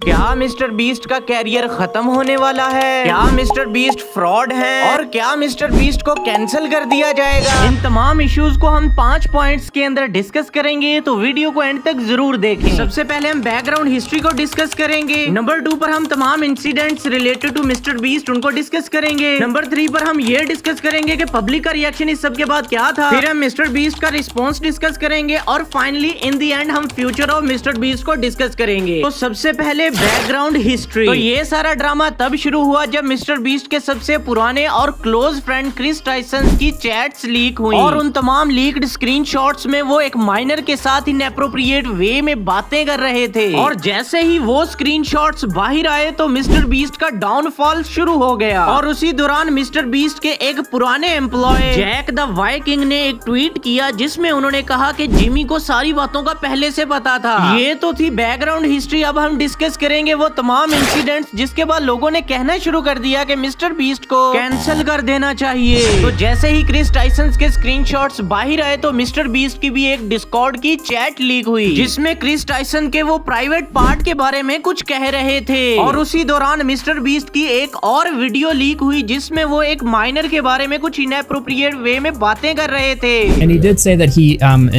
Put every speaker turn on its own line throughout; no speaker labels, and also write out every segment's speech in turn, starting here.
क्या mister beast का career खत्म होने वाला है? क्या मिस्टर बीस्ट फ्रॉड है? और क्या मिस्टर बीस्ट को कैंसिल कर दिया जाएगा? इन तमाम इश्यूज को हम 5 पॉइंट्स के अंदर डिस्कस करेंगे, तो वीडियो को एंड तक जरूर देखें। सबसे पहले हम बैकग्राउंड हिस्ट्री को डिस्कस करेंगे। नंबर 2 पर हम तमाम incidents related to Mister Beast उनको डिस्कस करेंगे। नंबर 3 पर हम ये डिस्कस करेंगे कि पब्लिक का रिएक्शन इस सब के बाद क्या था। फिर हम मिस्टर बीस्ट का रिस्पॉन्स डिस्कस करेंगे और फाइनली इन द एंड हम फ्यूचर ऑफ मिस्टर बीस्ट को डिस्कस करेंगे। तो सबसे पहले बैकग्राउंड हिस्ट्री। तो ये सारा ड्रामा तब शुरू हुआ जब मिस्टर बीस्ट के सबसे पुराने और क्लोज फ्रेंड क्रिस टाइसन की चैट्स लीक हुई और उन तमाम लीक्ड स्क्रीनशॉट्स में वो एक माइनर के साथ इनएप्रोप्रिएट वे में बातें कर रहे थे। और जैसे ही वो स्क्रीनशॉट्स बाहर आए तो मिस्टर बीस्ट का डाउनफॉल शुरू हो गया। और उसी दौरान मिस्टर बीस्ट के एक पुराने एम्प्लॉय जैक द वाइकिंग ने एक ट्वीट किया जिसमें उन्होंने कहा कि जिमी को सारी बातों का पहले से पता था। ये तो थी बैकग्राउंड हिस्ट्री। अब हम डिस्कस करेंगे वो तमाम इंसिडेंट्स जिसके बाद लोगों ने कहना शुरू कर दिया कि मिस्टर बीस्ट को कैंसिल कर देना चाहिए। तो जैसे ही क्रिस टाइसन के स्क्रीनशॉट्स बाहर आए तो मिस्टर बीस्ट की भी एक डिस्कॉर्ड की चैट लीक हुई जिसमें क्रिस टाइसन के वो प्राइवेट पार्ट के बारे में कुछ कह रहे थे। और उसी दौरान मिस्टर बीस्ट की एक और वीडियो लीक हुई जिसमें वो एक माइनर के बारे में कुछ इनएप्रोप्रिएट वे में बातें कर रहे थे।
And he did say that he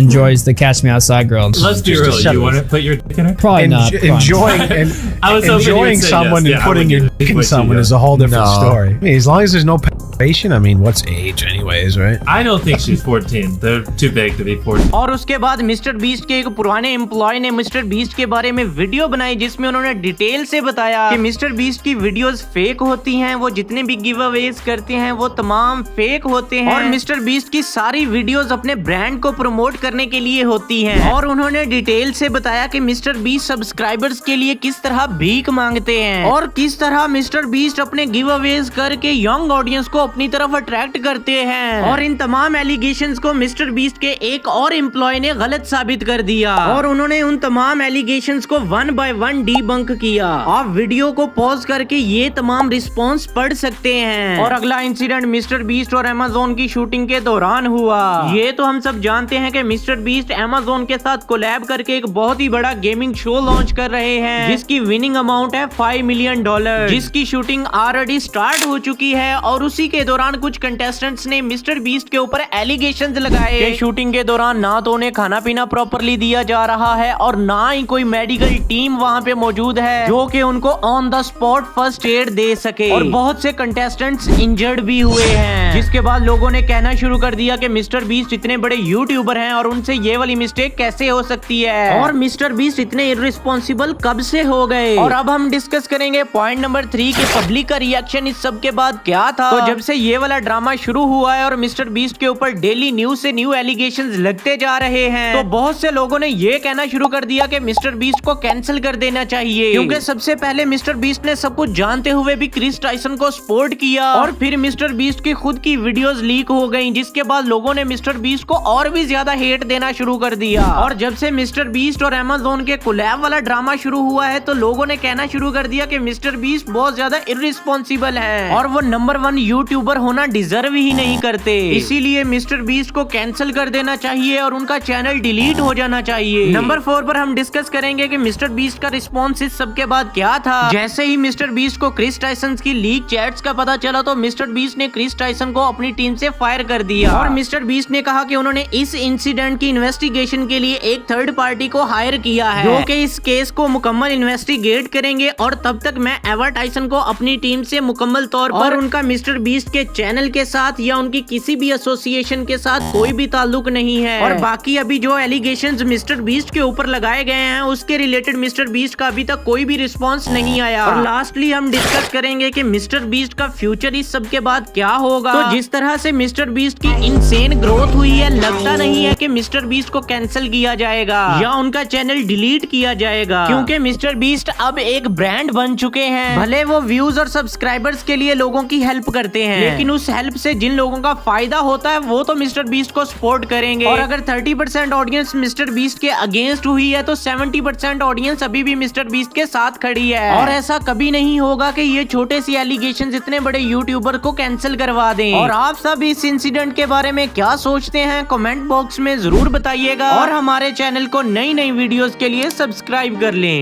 enjoys the Catch Me Outside girl.
Let's be real. You want to put your dick in her?
Probably not.
Enjoying and
I was hoping you'd
enjoying
say
someone
yes.
and
Yeah,
putting
I
your
would
dick in
put you
someone
yes.
is a whole different
No.
story. I mean, as long as there's no penetration, I mean, what's age anyways, right?
I don't think she's 14. They're too big to be 14.
और उसके बाद mister beast के एक पुराने employ ने mister beast के बारे में वीडियो बनाई जिसमें उन्होंने डिटेल से बताया कि मिस्टर बीस्ट की वीडियोस फेक होती हैं, वो जितने भी गिव अवेज करते हैं वो तमाम फेक होते हैं और मिस्टर बीस्ट की सारी वीडियोस अपने ब्रांड को प्रमोट करने के लिए होती हैं। और उन्होंने डिटेल से बताया कि मिस्टर बीस्ट सब्सक्राइबर्स के लिए किस तरह भीख मांगते हैं और किस तरह मिस्टर बीस्ट अपने गिव अवेज करके यंग ऑडियंस को अपनी तरफ अट्रैक्ट करते हैं। और इन तमाम एलिगेशंस को मिस्टर बीस्ट के एक और एम्प्लॉय ने गलत साबित कर दिया और उन्होंने उन तमाम एलिगेशंस को 1 by 1 डीबंक किया। आप वीडियो को पॉज करके ये तमाम रिस्पॉन्स पढ़ सकते हैं। और अगला इंसिडेंट मिस्टर बीस्ट और अमेज़न की शूटिंग के दौरान हुआ। ये तो हम सब जानते हैं कि मिस्टर बीस्ट अमेज़न के साथ कोलैब करके एक बहुत ही बड़ा गेमिंग शो लॉन्च कर रहे हैं जिसकी विनिंग अमाउंट है $5 million, जिसकी शूटिंग ऑलरेडी स्टार्ट हो चुकी है। और उसी के दौरान कुछ कंटेस्टेंट्स ने मिस्टर बीस्ट के ऊपर एलिगेशंस लगाए कि शूटिंग के दौरान ना तो उन्हें खाना पीना प्रॉपरली दिया जा रहा है और ना ही कोई मेडिकल टीम वहां पे मौजूद है जो कि उनको on the spot first aid दे सके। और बहुत से कंटेस्टेंट्स इंजर्ड भी हुए हैं, जिसके बाद लोगों ने कहना शुरू कर दिया कि मिस्टर बीस्ट इतने बड़े यूट्यूबर हैं और उनसे ये वाली मिस्टेक कैसे हो सकती है और मिस्टर बीस्ट इतने इररिस्पॉन्सिबल कब से हो गए। और अब हम डिस्कस करेंगे पॉइंट नंबर 3 के पब्लिक का रिएक्शन इस सब के बाद क्या था। तो जब से ये वाला ड्रामा शुरू हुआ है और मिस्टर बीस्ट के ऊपर डेली न्यूज से न्यू एलिगेशंस लगते जा रहे हैं तो बहुत से लोगों ने ये कहना शुरू कर दिया कि मिस्टर बीस्ट को कैंसिल कर देना चाहिए, क्योंकि सबसे पहले मिस्टर बीस्ट ने सब कुछ जानते हुए भी क्रिस टाइसन को सपोर्ट किया और फिर मिस्टर बीस्ट की खुद की वीडियोस लीक हो गई जिसके बाद लोगों ने मिस्टर बीस्ट को और भी ज्यादा हेट देना शुरू कर दिया। और जब से मिस्टर बीस्ट और अमेज़न के कोलैब वाला ड्रामा शुरू हुआ है तो लोगों ने कहना शुरू कर दिया कि मिस्टर बीस्ट बहुत ज्यादा इररिस्पॉन्सिबल है और वो नंबर 1 यूट्यूबर होना डिजर्व ही नहीं करते। इसीलिए मिस्टर बीस्ट को कैंसिल कर देना चाहिए और उनका चैनल डिलीट हो जाना चाहिए। नंबर 4 पर हम डिस्कस करेंगे कि मिस्टर बीस्ट का रिस्पॉन्स इस सब के बाद क्या था। जैसे ही मिस्टर बीस्ट को क्रिस टाइसन की लीक चैट्स का पता चला तो मिस्टर बीस्ट ने क्रिस टाइसन को अपनी टीम से फायर कर दिया और मिस्टर बीस्ट ने कहा कि उन्होंने इस इंसिडेंट की इन्वेस्टिगेशन के लिए एक थर्ड पार्टी को हायर किया है जो कि इस केस को मुकम्मल इन्वेस्टिगेट करेंगे और तब तक मैं एवा टाइसन को अपनी टीम से मुकम्मल तौर पर उनका मिस्टर बीस्ट के चैनल के साथ या उनकी किसी भी एसोसिएशन के साथ कोई भी ताल्लुक नहीं है। और बाकी अभी जो एलिगेशंस मिस्टर बीस्ट के ऊपर लगाए गए हैं उसके रिलेटेड मिस्टर बीस्ट का अभी तक कोई भी रिस्पांस नहीं आया। और लास्टली हम डिस्कस करेंगे कि मिस्टर बीस्ट का फ्यूचर इस सब के बाद क्या होगा। तो जिस तरह से मिस्टर बीस्ट की इनसेन ग्रोथ हुई है लगता नहीं है कि मिस्टर बीस्ट को कैंसिल किया जाएगा या उनका चैनल डिलीट किया जाएगा, क्योंकि मिस्टर बीस्ट अब एक ब्रांड बन चुके हैं। भले वो व्यूज और सब्सक्राइबर्स के लिए लोगों की हेल्प करते हैं लेकिन उस हेल्प से जिन लोगों का फायदा होता है वो तो मिस्टर बीस्ट को सपोर्ट करेंगे। और अगर 30% ऑडियंस मिस्टर बीस्ट के अगेंस्ट हुई है तो 70% ऑडियंस अभी भी मिस्टर बीस्ट के साथ खड़ी है। और ऐसा कभी नहीं होगा कि ये छोटे सी एलिगेशन इतने बड़े यूट्यूबर को कैंसिल करवा दें। और आप सब इस इंसिडेंट के बारे में क्या सोचते हैं कमेंट बॉक्स में जरूर बताइएगा और हमारे चैनल को नई नई वीडियोस के लिए सब्सक्राइब कर लें।